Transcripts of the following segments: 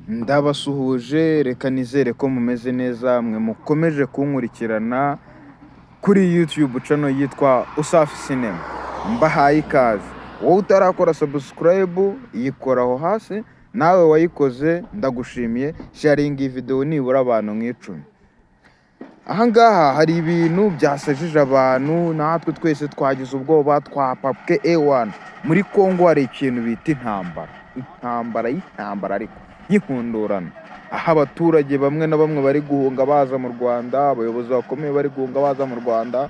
Ndabasuhuje, reka nizere ko mumeze neza, mwe mukomeje kunkurikirana kuri YouTube channel yitwa Usafi Cinema. Mbahaye ikaze. Wowe utarakora subscribe, yikoraho hasi, nawe wayikoze ndagushimiye, sharing iyi video nibura abantu nk'icumi. Ahangaha hari ibintu byasajije abantu, natwe twese twagize ubwoba, twapapwe A1. Muri Kongo hari ikintu bita intambara ariko y'ihundurana, aho abaturage bamwe na bamwe bari guhunga baza mu Rwanda, abayobozi bakomeye bari guhunga baza mu Rwanda,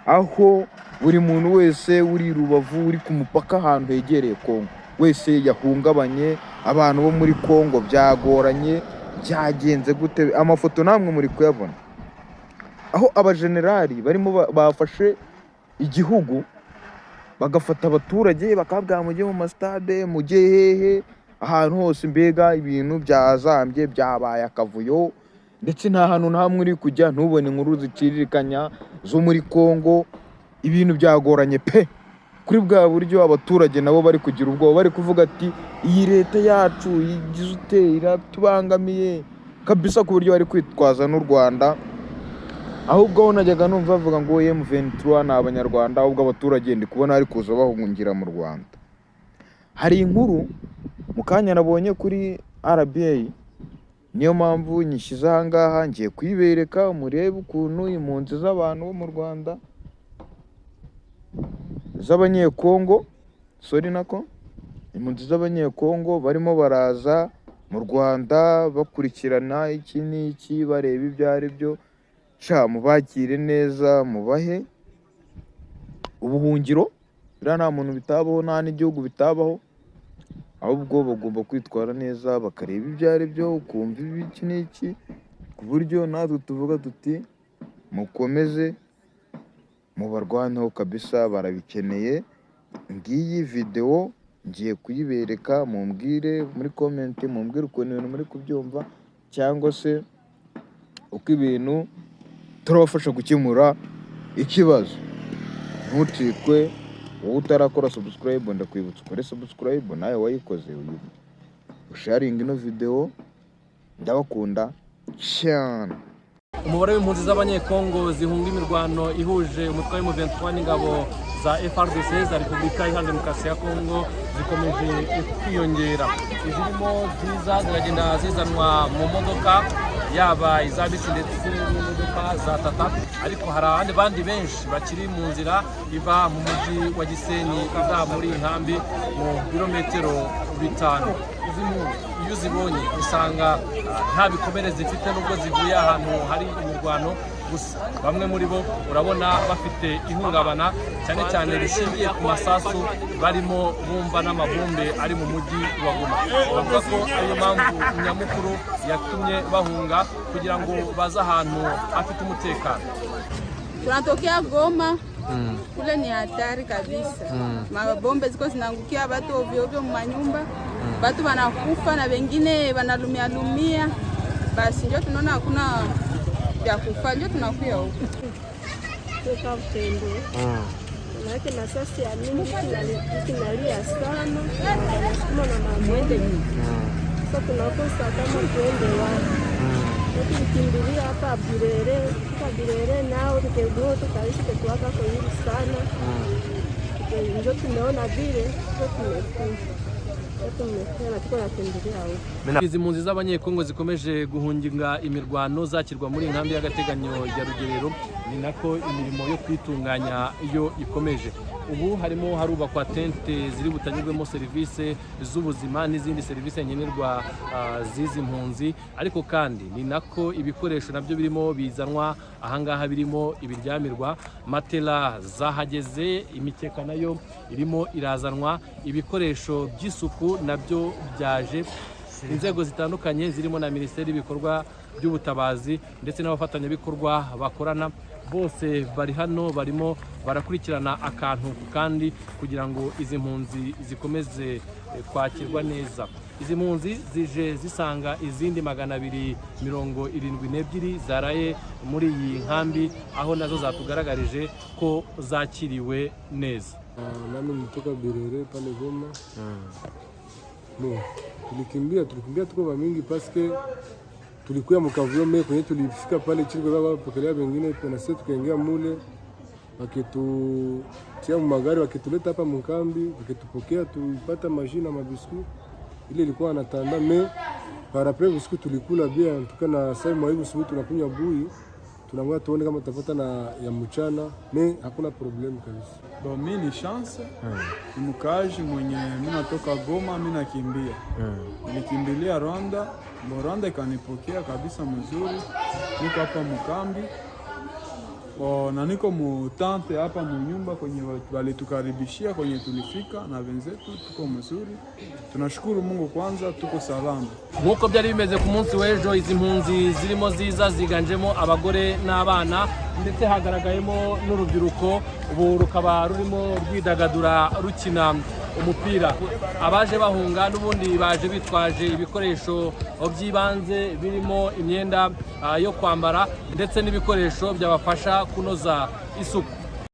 aho buri muntu wese uri Rubavu, uri ku mupaka ahantu hegereye Kongo wese yahungabanye. Abantu bo muri Kongo byagoranye, byagenze gute? Amafoto namwe muri kuyabona, aho abajenerali barimo bafashe igihugu, bagafata abaturage bakabwira mujye mu mastade, mujye hehe, ahantu hose mbega ibintu byazambye, byabaye akavuyo, ndetse nta hantu na hamwe uri kujya ntubone inkuru ziciririkanya zo muri Kongo. Ibintu byagoranye pe, kuri bwa buryo abaturage nabo bari kugira ubwoba, bari kuvuga ati iyi leta yacu yigize utera tubangamiye kabisa, ku buryo bari kwitwaza n'u Rwanda. Ahubwo najyaga numva bavuga ngo M23 ni abanyarwanda, ahubwo abaturage ndi kubona ari kuza bahungira mu Rwanda. Hari inkuru mu kanya nabonye kuri RBA, niyo mpamvu nyishyize ahangaha, ngiye kuyibereka murebe ukuntu impunzi z'abantu bo mu Rwanda z'abanyekongo, impunzi z'abanyekongo barimo baraza mu Rwanda bakurikirana iki n'iki, bareba ibyo ari byo. Mubakire neza, mubahe ubuhungiro, biriya nta muntu bitabaho, nta n'igihugu bitabaho, ahubwo bagomba kwitwara neza, bakareba ibyo ari byo, ukumva iki n'iki, ku buryo natwe tuvuga tuti mukomeze mubarwaneho kabisa, barabikeneye. Ngiyi video ngiye kuyibereka, mumbwire muri comment, mumbwire ukuntu ibintu muri kubyumva, cyangwa se uko ibintu turabafasha gukemura ikibazo. Ntucikwe, wowe utarakora subscribe ndakwibutsa ukore subscribe, nawe wayikoze usharing ino video. Ndabakunda cyane. Umubare w'impunzi z'abanyekongo zihunga imirwano ihuje umutwe wa M23 n'ingabo za FARDC za Repubulika Iharanira Demokarasi ya Kongo zikomeje kwiyongera. Izirimo ziragenda zizanwa mu modoka, yaba izabisi ndetse n'imodoka za Tata, ariko hari abandi bandi benshi bakiri mu nzira iva mu mujyi wa Gisenyi iza muri inkambi mu birometero 5. Izi mpunzi iyo uzibonye usanga nta bikomere zifite nubwo zivuye ahantu hari imirwano, gusa bamwe muri bo urabona bafite ihungabana cyane cyane rishingiye ku masasu barimo bumva n'amabombe ari mu mujyi wa Goma. Bavuga ko ariyo mpamvu nyamukuru yatumye bahunga, kugira ngo baze ahantu afite umutekano. Tunatokea Goma, kule ni hatari kabisa. Mabombe ziko zinaangukia watu ovyo ovyo mu manyumba, watu wanakufa na wengine wanalumia. Basi ndio tunaona hakuna vya kufa, ndio tunakuya huko. Toka Utendo. Maana masasi ya mimi kinalia sana, nasukuma na mamwende. Sasa tunakosa kama tuende wapi. Tukimbilia hapa Birere nao tukegua tukaishi tukiwaka kwa hivi sana. Ndio tumeona vile Izi mpunzi z'abanyekongo zikomeje guhungira imirwano zakirwa muri inkambi y'agateganyo ya Rugerero, ni nako imirimo yo kwitunganya iyo ikomeje. Ubu harimo harubakwa tente ziri butanyurwemo serivisi z'ubuzima n'izindi serivisi nkenerwa z'izi mpunzi, ariko kandi ni nako ibikoresho nabyo birimo bizanwa ahangaha, birimo ibiryamirwa, matela zahageze, imikeka nayo irimo irazanwa, ibikoresho by'isuku nabyo byaje. Inzego zitandukanye zirimo na Minisiteri y'ibikorwa by'ubutabazi ndetse n'abafatanyabikorwa bakorana, bose bari hano barimo barakurikirana akantu kandi kugira ngo izi mpunzi zikomeze kwakirwa neza. Izi mpunzi zije zisanga izindi 272 zaraye muri iyi nkambi, aho nazo zatugaragarije ko zakiriwe neza. Nami nitoka Birere pale Goma. tulikimbia tuko ba mingi paske tulikuwa mkavyo me kwenye tulifika pale chini kwa pokelea wengine na sisi tukaingia mule wakitu magari wakituleta hapa mkambi wakitupokea tupata majina na mabiskuti ile ilikuwa anatanda me para pre biskuti tulikula bia tukana sai maibu siku tunakunywa bui tunangoja tuone kama tutapata na ya mchana me hakuna problem kabisa. Bon, mimi ni chance mkaji mwenye mimi natoka Goma, mimi nakimbia nilikimbilia Rwanda, Rwanda ikanipokea kabisa mzuri, niko hapa mkambi na niko mutante hapa munyumba kwenye walitukaribishia kwenye tulifika na wenzetu, tuko mzuri, tunashukuru Mungu kwanza, tuko salama. Nk'uko byari bimeze ku munsi w'ejo, izi mpunzi zirimo ziza ziganjemo abagore n'abana ndetse hagaragayemo n'urubyiruko, ubu rukaba rurimo rwidagadura rukina umupira. Abaje bahunga n'ubundi baje bitwaje ibikoresho by'ibanze birimo imyenda yo kwambara ndetse n'ibikoresho byabafasha kunoza isuku.